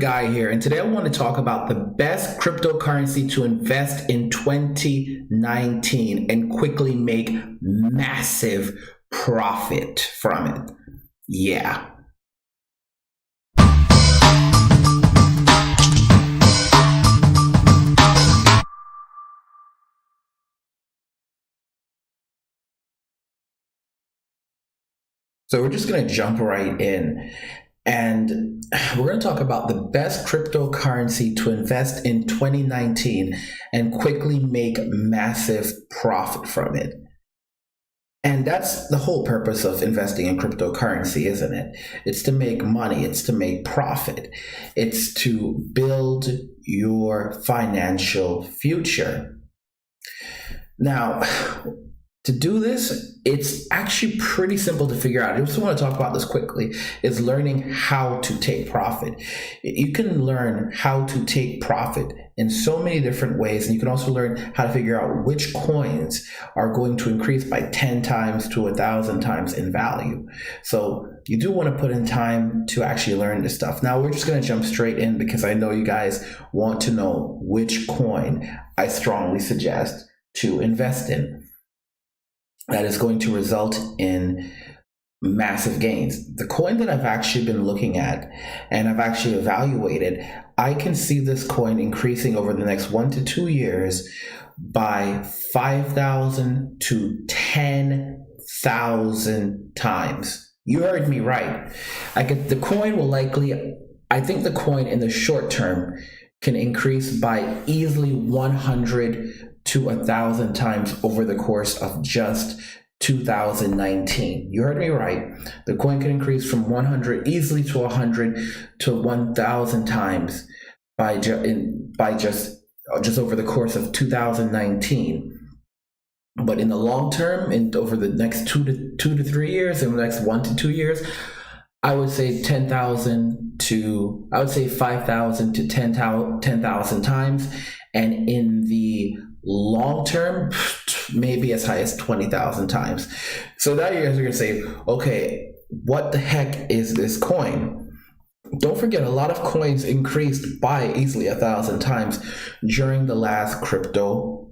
Guy here, and today I want to talk about the best cryptocurrency to invest in 2019 and quickly make massive profit from it. Yeah. So we're just going to jump right in. And we're going to talk about the best cryptocurrency to invest in 2019 and quickly make massive profit from it. And that's the whole purpose of investing in cryptocurrency, isn't it? It's to make money. It's to make profit. It's to build your financial future. Now, to do this, it's actually pretty simple to figure out. I just want to talk about this quickly, is learning how to take profit. You can learn how to take profit in so many different ways, and you can also learn how to figure out which coins are going to increase by 10 times to 1,000 times in value. So you do want to put in time to actually learn this stuff. Now we're just going to jump straight in because I know you guys want to know which coin I strongly suggest to invest in that is going to result in massive gains. The coin that I've actually been looking at and I've actually evaluated, I can see this coin increasing over the next 1 to 2 years by 5,000 to 10,000 times. You heard me right. I think the coin in the short term can increase by easily 100 to 1,000 times over the course of just 2019. You heard me right. The coin can increase from 100 easily to 100 to 1,000 times by just over the course of 2019. But in the long term, over the next 2 to 3 years, in the next 1 to 2 years, I would say 5,000 to 10,000 times, and in the long term, maybe as high as 20,000 times. So now you guys are going to say, okay, what the heck is this coin? Don't forget, a lot of coins increased by easily 1,000 times during the last crypto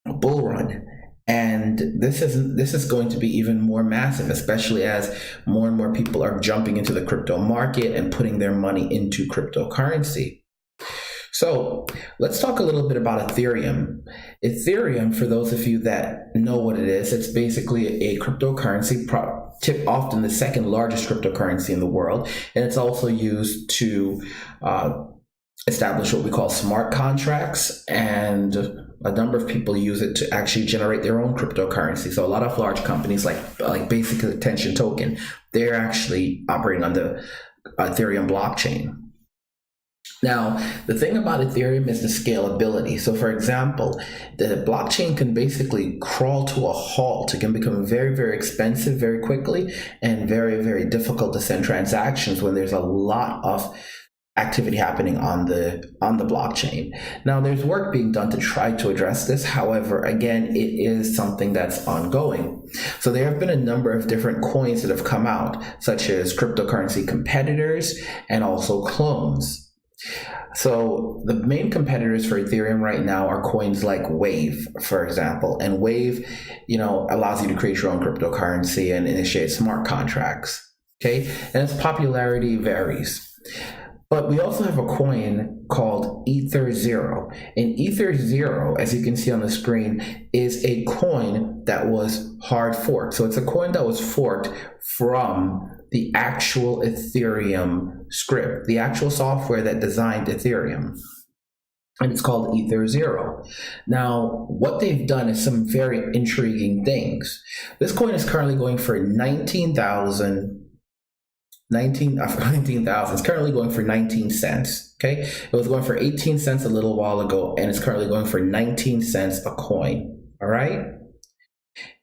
bull run. And this is going to be even more massive, especially as more and more people are jumping into the crypto market and putting their money into cryptocurrency. So let's talk a little bit about Ethereum. Ethereum, for those of you that know what it is, it's basically a cryptocurrency, often the second largest cryptocurrency in the world. And it's also used to establish what we call smart contracts, and a number of people use it to actually generate their own cryptocurrency. So a lot of large companies like Basic Attention Token, they're actually operating on the Ethereum blockchain. Now, the thing about Ethereum is the scalability. So for example, the blockchain can basically crawl to a halt. It can become very, very expensive very quickly and very, very difficult to send transactions when there's a lot of activity happening on the blockchain. Now, there's work being done to try to address this. However, again, it is something that's ongoing. So there have been a number of different coins that have come out, such as cryptocurrency competitors and also clones. So the main competitors for Ethereum right now are coins like Wave, for example. And Wave, allows you to create your own cryptocurrency and initiate smart contracts. Okay, and its popularity varies. But we also have a coin called Ether0. And Ether0, as you can see on the screen, is a coin that was hard forked. So it's a coin that was forked from the actual Ethereum script, the actual software that designed Ethereum. And it's called Ether0. Now, what they've done is some very intriguing things. This coin is currently going for 19,000. It's currently going for 19 cents. Okay, it was going for 18 cents a little while ago, and it's currently going for 19 cents a coin. All right.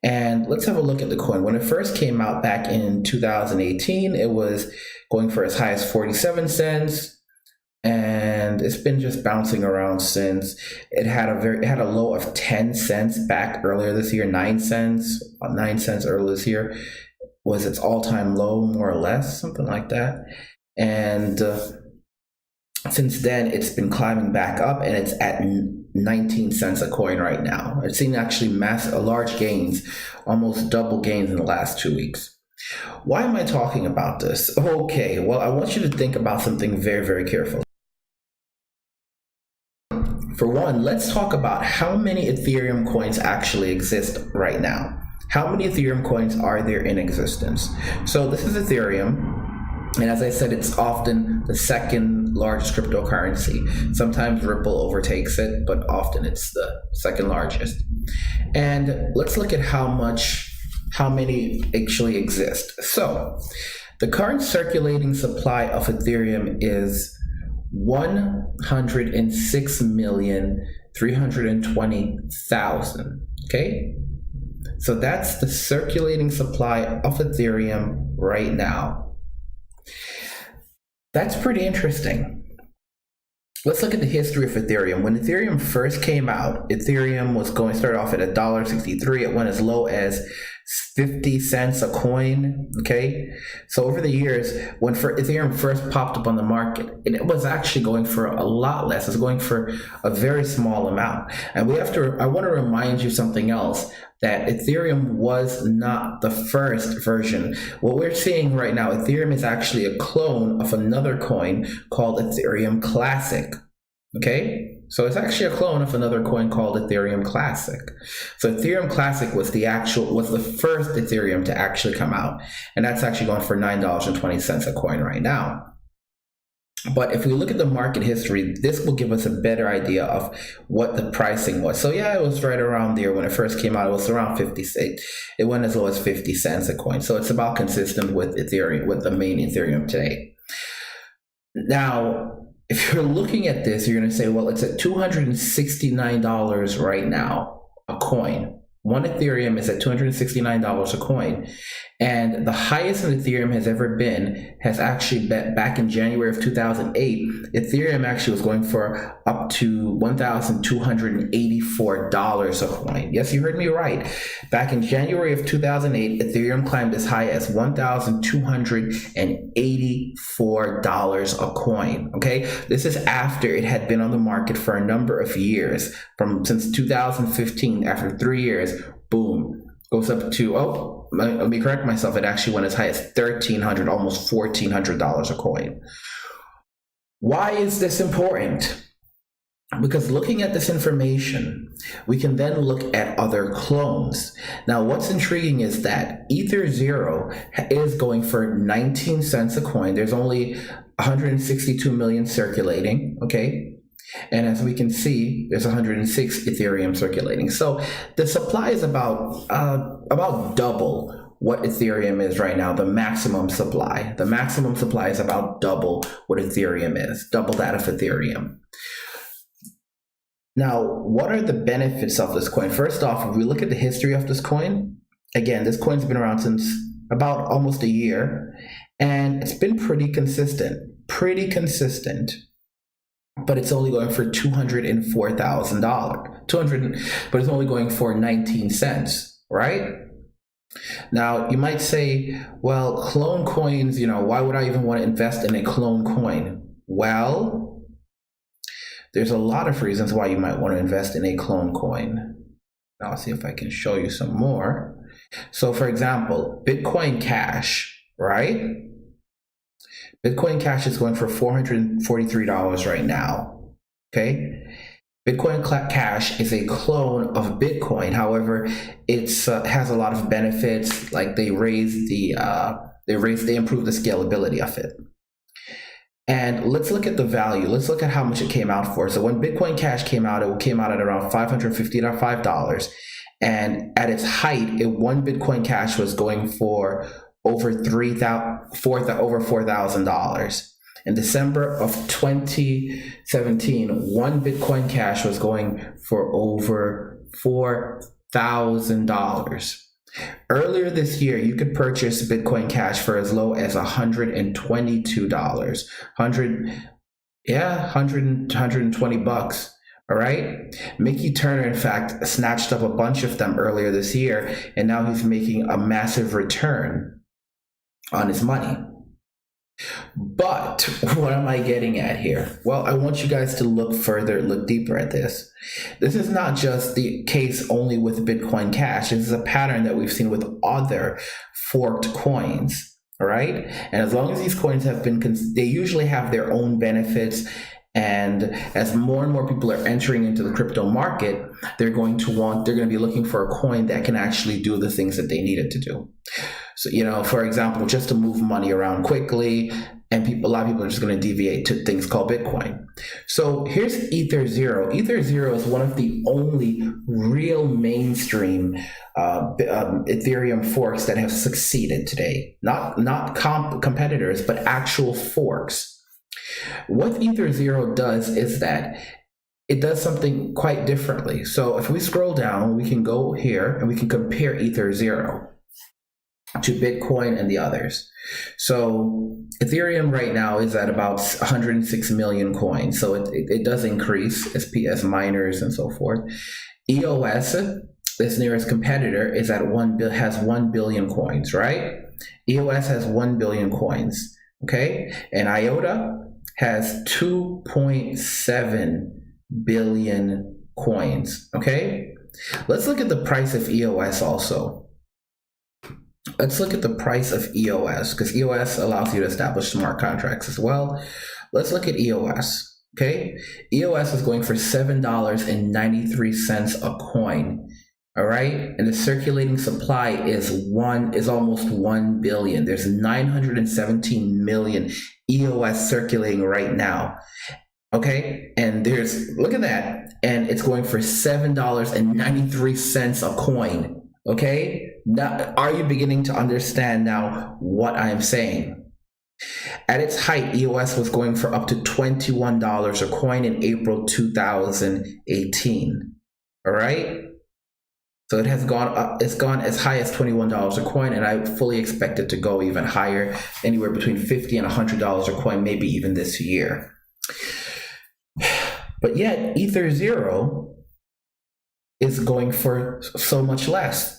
And let's have a look at the coin. When it first came out back in 2018, it was going for as high as 47 cents. And it's been just bouncing around since. It had a low of 10 cents back earlier this year, 9 cents earlier this year was its all-time low, more or less, something like that. And Since then, it's been climbing back up, and it's at 19 cents a coin right now. It's seen actually large gains, almost double gains in the last 2 weeks. Why am I talking about this? Okay, well, I want you to think about something very, very carefully. For one, let's talk about how many Ethereum coins actually exist right now. How many Ethereum coins are there in existence? So this is Ethereum. And as I said, it's often the second largest cryptocurrency. Sometimes Ripple overtakes it, but often it's the second largest. And let's look at how many actually exist. So the current circulating supply of Ethereum is 106,320,000. Okay? So that's the circulating supply of Ethereum right now. That's pretty interesting. Let's look at the history of Ethereum. When Ethereum first came out, Ethereum started off at $1.63. It went as low as 50 cents a coin. Okay, so over the years, when Ethereum first popped up on the market, it was actually going for a lot less. It was going for a very small amount. And I want to remind you something else, that Ethereum was not the first version. What we're seeing right now, Ethereum is actually a clone of another coin called Ethereum Classic. Okay? So it's actually a clone of another coin called Ethereum Classic. So Ethereum Classic was the first Ethereum to actually come out. And that's actually going for $9.20 a coin right now. But if we look at the market history, this will give us a better idea of what the pricing was. So yeah, it was right around there when it first came out. It was around 50 cents. It went as low as 50 cents a coin. So it's about consistent with Ethereum, with the main Ethereum today. Now, if you're looking at this, you're going to say, well, it's at $269 right now, a coin. One Ethereum is at $269 a coin. And the highest an Ethereum has ever been has actually been back in January of 2008. Ethereum actually was going for up to $1,284 a coin. Yes, you heard me right. Back in January of 2008, Ethereum climbed as high as $1,284 a coin. Okay, this is after it had been on the market for a number of years, since 2015. After 3 years, boom, goes up to, let me correct myself, it actually went as high as $1,300, almost $1,400 a coin. Why is this important? Because looking at this information, we can then look at other clones. Now, what's intriguing is that Ether0 is going for 19 cents a coin. There's only 162 million circulating, okay? And as we can see, there's 106 Ethereum circulating. So the supply is about double what Ethereum is right now, the maximum supply. The maximum supply is about double what Ethereum is, double that of Ethereum. Now, what are the benefits of this coin? First off, if we look at the history of this coin, again, this coin's been around since about almost a year, and it's been pretty consistent. But it's only going for $204,000. But it's only going for 19 cents, right? Now, you might say, well, clone coins, why would I even want to invest in a clone coin? Well, there's a lot of reasons why you might want to invest in a clone coin. Now, I'll see if I can show you some more. So, for example, Bitcoin Cash, right? Bitcoin Cash is going for $443 right now, okay? Bitcoin Cash is a clone of Bitcoin. However, it has a lot of benefits, like they improve the scalability of it. And let's look at the value. Let's look at how much it came out for. So when Bitcoin Cash came out, it came out at around $555. And at its height, one Bitcoin Cash was going for over $4,000. In December of 2017, one Bitcoin Cash was going for over $4,000. Earlier this year, you could purchase Bitcoin Cash for as low as $122. 120 bucks. All right. Mickey Turner, in fact, snatched up a bunch of them earlier this year, and now he's making a massive return on his money. But what am I getting at here? Well, I want you guys to look further, look deeper at this. This is not just the case only with Bitcoin Cash. This is a pattern that we've seen with other forked coins. All right. And as long as these coins have been, they usually have their own benefits. And as more and more people are entering into the crypto market, they're going to be looking for a coin that can actually do the things that they need it to do. So, for example, just to move money around quickly, and a lot of people are just going to deviate to things called Bitcoin. So here's Ether Zero. Ether Zero is one of the only real mainstream Ethereum forks that have succeeded today. Not competitors, but actual forks. What Ether Zero does is that it does something quite differently. So if we scroll down, we can go here and we can compare Ether Zero to Bitcoin and the others. So Ethereum right now is at about 106 million coins. So it does increase as miners and so forth. EOS, this nearest competitor, is at has 1 billion coins, right? EOS has 1 billion coins, okay? And IOTA has 2.7 billion coins, okay? Let's look at the price of EOS also. Let's look at the price of EOS, because EOS allows you to establish smart contracts as well. Let's look at EOS, okay? EOS is going for $7.93 a coin, all right? And the circulating supply is almost 1 billion. There's 917 million EOS circulating right now, okay? And look at that, and it's going for $7.93 a coin. Okay, now, are you beginning to understand now what I'm saying? At its height, EOS was going for up to $21 a coin in April 2018. All right, so it has gone up. It's gone as high as $21 a coin, and I fully expect it to go even higher, anywhere between $50 and $100 a coin, maybe even this year. But yet, Ether Zero is going for so much less.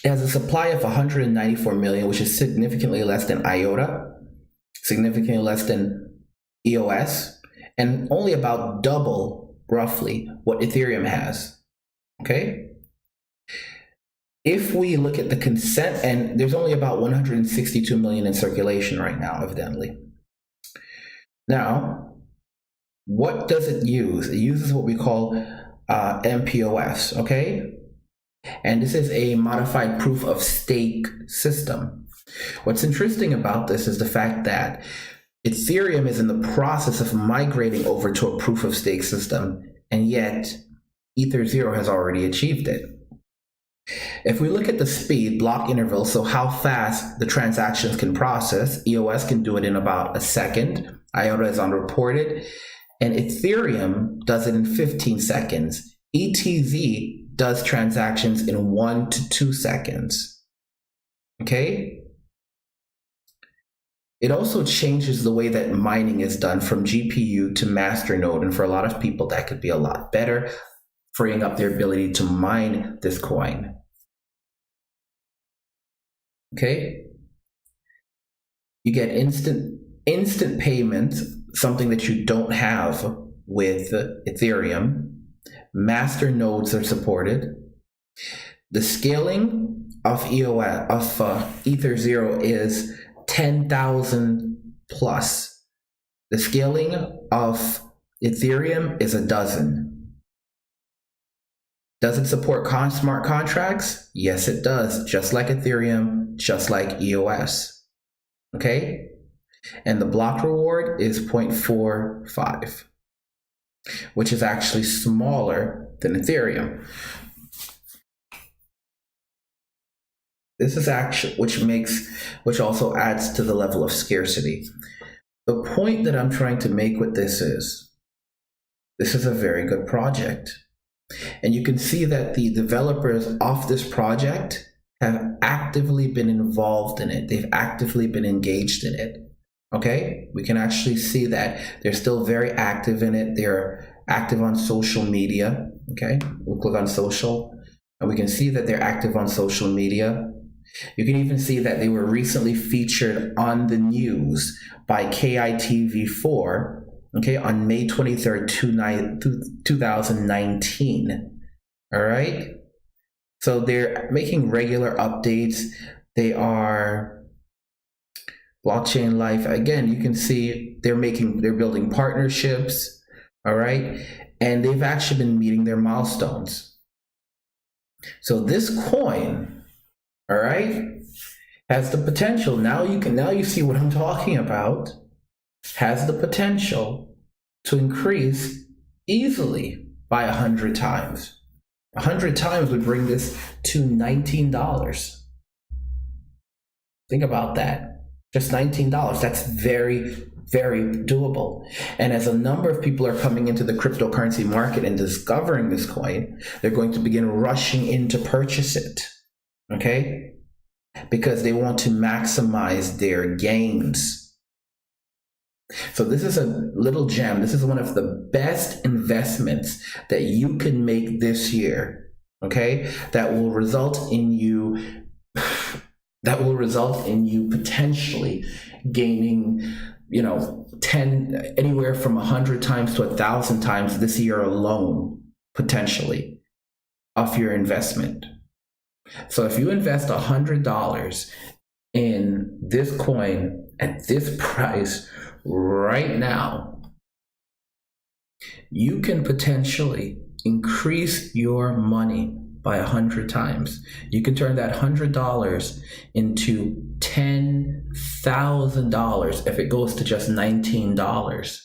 It has a supply of 194 million, which is significantly less than IOTA, significantly less than EOS, and only about double, roughly, what Ethereum has, okay? If we look at the consent, and there's only about 162 million in circulation right now, evidently. Now, what does it use? It uses what we call MPOS, okay? And this is a modified proof of stake system. What's interesting about this is the fact that Ethereum is in the process of migrating over to a proof of stake system, and yet Ether Zero has already achieved it. If we look at the speed, block interval, so how fast the transactions can process, EOS can do it in about a second, IOTA is unreported, and Ethereum does it in 15 seconds. ETZ does transactions in 1 to 2 seconds. Okay? It also changes the way that mining is done from GPU to masternode, and for a lot of people that could be a lot better, freeing up their ability to mine this coin. Okay? You get instant payment, something that you don't have with Ethereum. Master nodes are supported. The scaling of Ether Zero is 10,000 plus. The scaling of Ethereum is a dozen. Does it support smart contracts? Yes, it does. Just like Ethereum, just like EOS. Okay? And the block reward is 0.45. Which is actually smaller than Ethereum. This is actually, which also adds to the level of scarcity. The point that I'm trying to make with this is a very good project. And you can see that the developers of this project have actively been involved in it. They've actively been engaged in it. Okay, we can actually see that they're still very active in it. They're active on social media. Okay, we'll click on social, and we can see that they're active on social media. You can even see that they were recently featured on the news by KITV4, okay, on May 23rd, 2019. All right. So they're making regular updates. They are Blockchain Life. Again, you can see they're building partnerships. All right. And they've actually been meeting their milestones. So this coin, all right, has the potential. Now you see what I'm talking about. Has the potential to increase easily by 100 times. 100 times would bring this to $19. Think about that. Just $19. That's very, very doable. And as a number of people are coming into the cryptocurrency market and discovering this coin, they're going to begin rushing in to purchase it. Okay? Because they want to maximize their gains. So this is a little gem. This is one of the best investments that you can make this year, okay? That will result in you potentially gaining, anywhere from 100 times to 1,000 times this year alone, potentially, of your investment. So if you invest $100 in this coin at this price right now, you can potentially increase your money by 100 times. You can turn that $100 into $10,000 if it goes to just $19.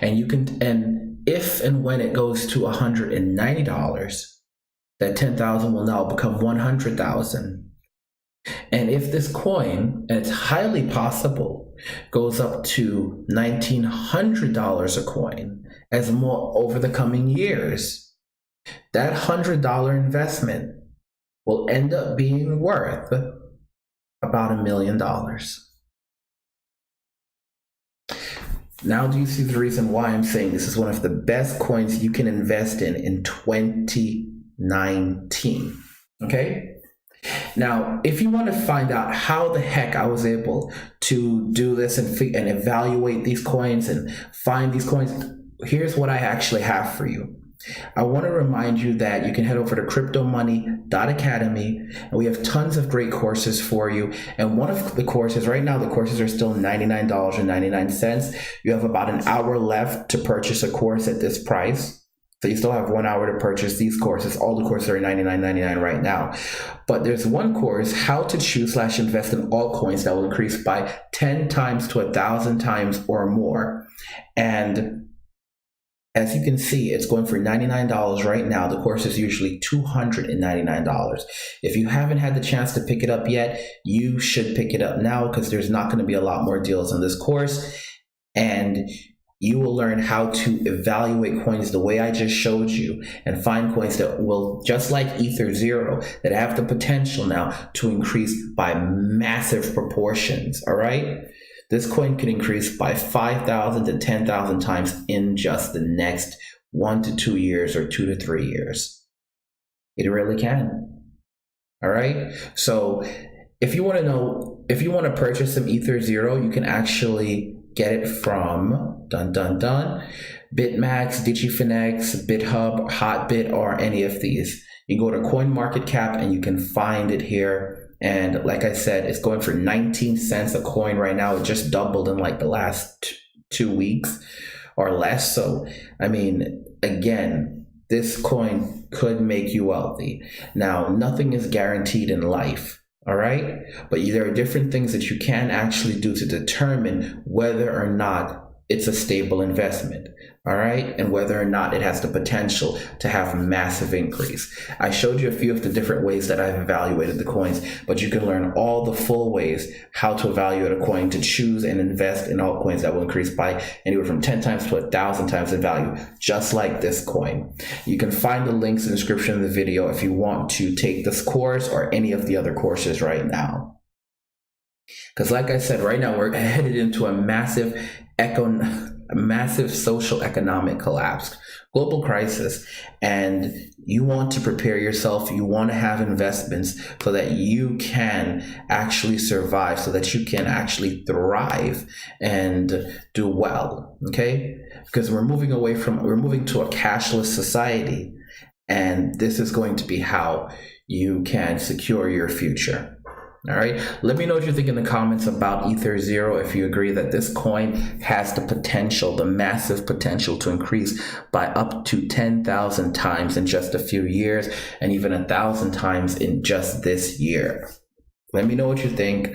And if and when it goes to $190, that $10,000 will now become $100,000. And if this coin, and it's highly possible, goes up to $1,900 a coin as more over the coming years, that $100 investment will end up being worth about $1 million. Now, do you see the reason why I'm saying this is one of the best coins you can invest in 2019? Okay? Now, if you want to find out how the heck I was able to do this and evaluate these coins and find these coins, here's what I actually have for you. I want to remind you that you can head over to cryptomoney.academy, and we have tons of great courses for you. And one of the courses, right now, the courses are still $99.99. You have about an hour left to purchase a course at this price. So you still have 1 hour to purchase these courses. All the courses are $99.99 right now. But there's one course, how to choose/invest in altcoins, that will increase by 10 times to 1,000 times or more. And as you can see, it's going for $99 right now. The course is usually $299. If you haven't had the chance to pick it up yet, you should pick it up now, because there's not going to be a lot more deals on this course. And you will learn how to evaluate coins the way I just showed you and find coins that will, just like Ether Zero, that have the potential now to increase by massive proportions, all right? This coin can increase by 5,000 to 10,000 times in just the next 1 to 2 years or 2 to 3 years. It really can, all right? So if you want to purchase some Ether Zero, you can actually get it from BitMax, DigiFinex, BitHub, Hotbit, or any of these. You go to CoinMarketCap and you can find it here. And like I said, it's going for 19 cents a coin right now. It just doubled in like the last 2 weeks or less. So, I mean, again, this coin could make you wealthy. Now, nothing is guaranteed in life. All right. But there are different things that you can actually do to determine whether or not it's a stable investment. All right. And whether or not it has the potential to have a massive increase. I showed you a few of the different ways that I've evaluated the coins, but you can learn all the full ways how to evaluate a coin to choose and invest in altcoins that will increase by anywhere from 10 times to 1,000 times in value, just like this coin. You can find the links in the description of the video if you want to take this course or any of the other courses right now. Because like I said, right now we're headed into a massive a massive social economic collapse, global crisis, and you want to prepare yourself, you want to have investments so that you can actually survive, so that you can actually thrive and do well, okay? Because we're moving to a cashless society, and this is going to be how you can secure your future. All right, let me know what you think in the comments about Ether Zero, if you agree that this coin has the potential, the massive potential to increase by up to 10,000 times in just a few years, and even 1,000 times in just this year. Let me know what you think,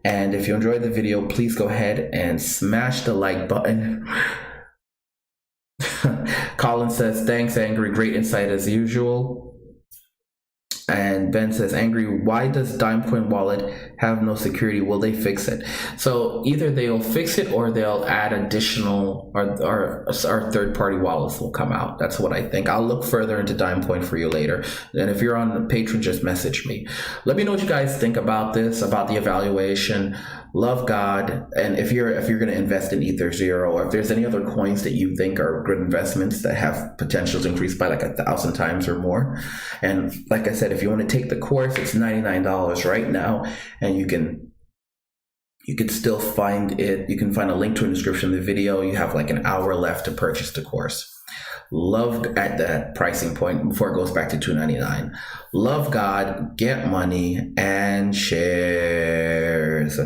and if you enjoyed the video, please go ahead and smash the like button. Colin says, thanks, Angry, great insight as usual. And Ben says, Angry, why does Dimecoin wallet have no security? Will they fix it? So either they'll fix it or they'll add additional, or third-party wallets will come out. That's what I think. I'll look further into Dimecoin for you later. And if you're on Patreon, just message me. Let me know what you guys think about this, about the evaluation. Love God. And if you're going to invest in Ether Zero, or if there's any other coins that you think are good investments that have potential to increase by like 1,000 times or more. And like I said, if you want to take the course, it's $99 right now, and you can still find it. You can find a link to a description of the video. You have like an hour left to purchase the course. Love at that pricing point before it goes back to $299. Love God, get money, and shares.